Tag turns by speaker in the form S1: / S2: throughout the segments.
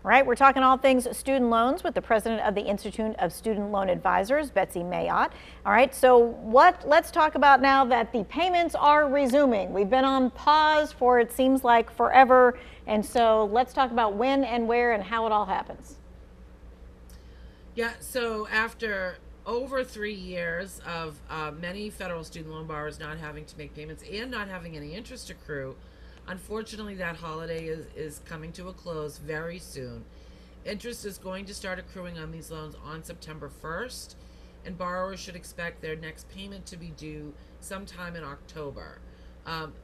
S1: All right, we're talking all things student loans with the president of the Institute of Student Loan Advisors, Betsy Mayotte. All right, so let's talk about now that the payments are resuming. We've been on pause for it seems like forever, and so let's talk about when and where and how it all happens.
S2: Yeah, so after over 3 years of many federal student loan borrowers not having to make payments and not having any interest accrue, unfortunately that holiday is coming to a close very soon. Interest is going to start accruing on these loans on September 1st, and borrowers should expect their next payment to be due sometime in October.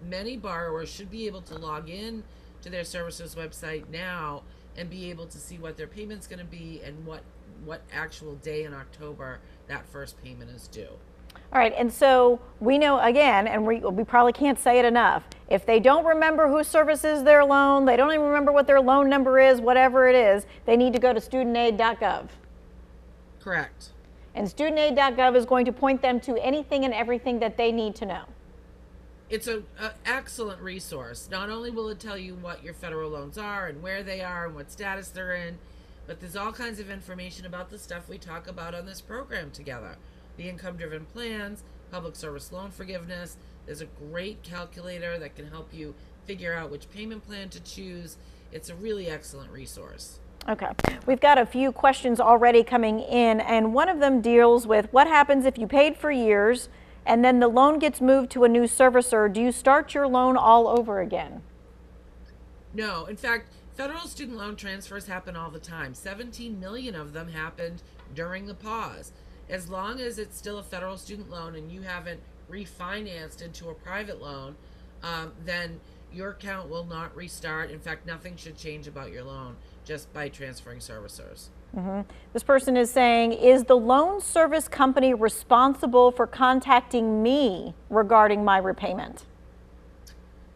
S2: Many borrowers should be able to log in to their servicer's website now and be able to see what their payment's going to be and what actual day in October that first payment is due.
S1: All right, and so we know again, and we probably can't say it enough, if they don't remember who services their loan, they don't even remember what their loan number is, whatever it is, they need to go to studentaid.gov.
S2: Correct.
S1: And studentaid.gov is going to point them to anything and everything that they need to know.
S2: It's an excellent resource. Not only will it tell you what your federal loans are and where they are and what status they're in, but there's all kinds of information about the stuff we talk about on this program together. The income-driven plans, public service loan forgiveness. There's a great calculator that can help you figure out which payment plan to choose. It's a really excellent resource.
S1: Okay, we've got a few questions already coming in, and one of them deals with what happens if you paid for years and then the loan gets moved to a new servicer. Do you start your loan all over again?
S2: No, in fact, federal student loan transfers happen all the time. 17 million of them happened during the pause. As long as it's still a federal student loan and you haven't refinanced into a private loan, then your account will not restart. In fact, nothing should change about your loan just by transferring servicers.
S1: This person is saying, is the loan service company responsible for contacting me regarding my repayment?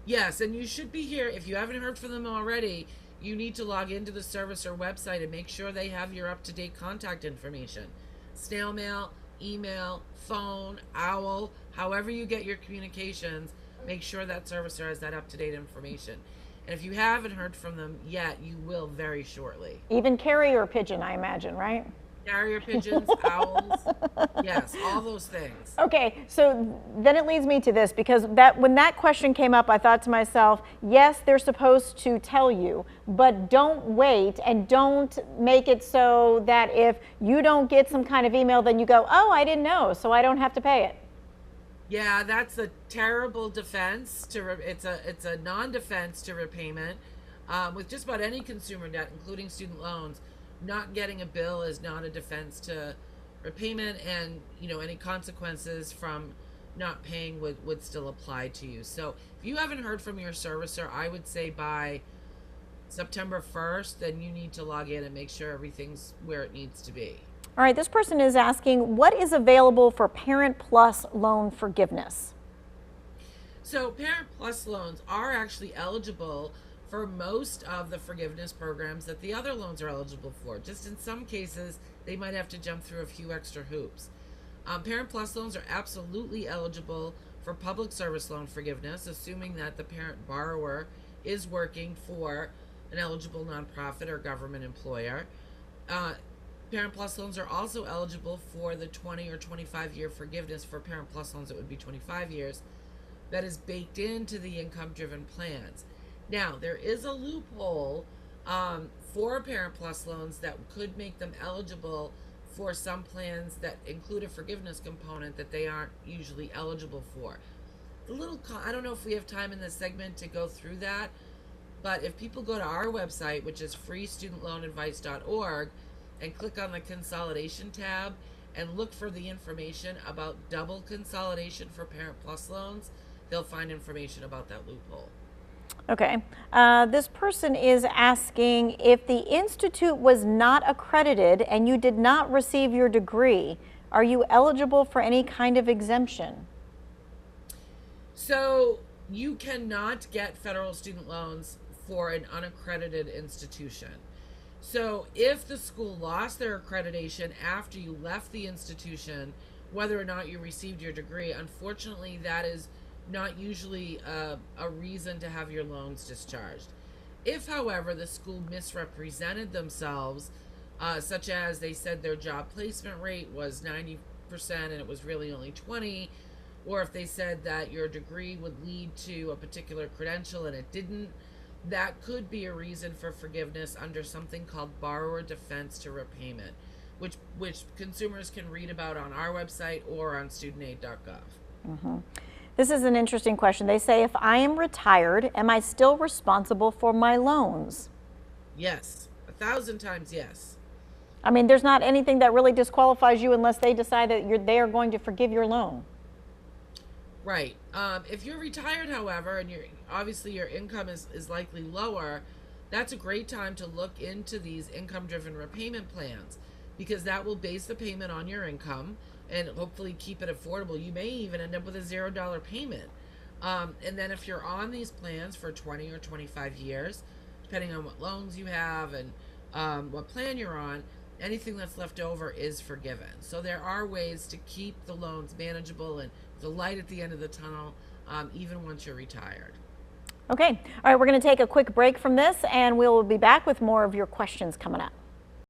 S2: Yes, and you should be here. If you haven't heard from them already, you need to log into the servicer website and make sure they have your up-to-date contact information. Snail mail, email, phone, owl, however you get your communications, make sure that servicer has that up-to-date information. And if you haven't heard from them yet, you will very shortly.
S1: Even carrier pigeon, I imagine, right?
S2: Carrier pigeons, owls, yes, all those things.
S1: Okay, so then it leads me to this, because when that question came up, I thought to myself, yes, they're supposed to tell you, but don't wait and don't make it so that if you don't get some kind of email, then you go, oh, I didn't know, so I don't have to pay it.
S2: Yeah, that's a terrible defense to it's a non-defense to repayment. With just about any consumer debt, including student loans, not getting a bill is not a defense to repayment, and any consequences from not paying would still apply to you. So if you haven't heard from your servicer, I would say by September 1st, then you need to log in and make sure everything's where it needs to be.
S1: All right, this person is asking, what is available for Parent Plus loan forgiveness?
S2: So Parent Plus loans are actually eligible for most of the forgiveness programs that the other loans are eligible for. Just in some cases, they might have to jump through a few extra hoops. Parent Plus loans are absolutely eligible for public service loan forgiveness, assuming that the parent borrower is working for an eligible nonprofit or government employer. Parent Plus loans are also eligible for the 20 or 25-year forgiveness. For Parent Plus loans, it would be 25 years. That is baked into the income-driven plans. Now, there is a loophole for Parent Plus loans that could make them eligible for some plans that include a forgiveness component that they aren't usually eligible for. I don't know if we have time in this segment to go through that, but if people go to our website, which is freestudentloanadvice.org, and click on the consolidation tab and look for the information about double consolidation for Parent Plus loans, they'll find information about that loophole.
S1: Okay, this person is asking, if the institute was not accredited and you did not receive your degree, are you eligible for any kind of exemption?
S2: So you cannot get federal student loans for an unaccredited institution. So if the school lost their accreditation after you left the institution, whether or not you received your degree, unfortunately that is not usually a reason to have your loans discharged. If, however, the school misrepresented themselves, such as they said their job placement rate was 90% and it was really only 20, or if they said that your degree would lead to a particular credential and it didn't, that could be a reason for forgiveness under something called borrower defense to repayment, which consumers can read about on our website or on studentaid.gov.
S1: This is an interesting question. They say, if I am retired, am I still responsible for my loans?
S2: Yes, 1,000 times yes.
S1: I mean, there's not anything that really disqualifies you unless they decide that they are going to forgive your loan.
S2: Right. If you're retired, however, and obviously your income is likely lower, that's a great time to look into these income-driven repayment plans, because that will base the payment on your income and hopefully keep it affordable. You may even end up with a $0 payment. And then if you're on these plans for 20 or 25 years, depending on what loans you have and what plan you're on, anything that's left over is forgiven. So there are ways to keep the loans manageable and the light at the end of the tunnel, even once you're retired.
S1: Okay. All right, we're going to take a quick break from this, and we'll be back with more of your questions coming up.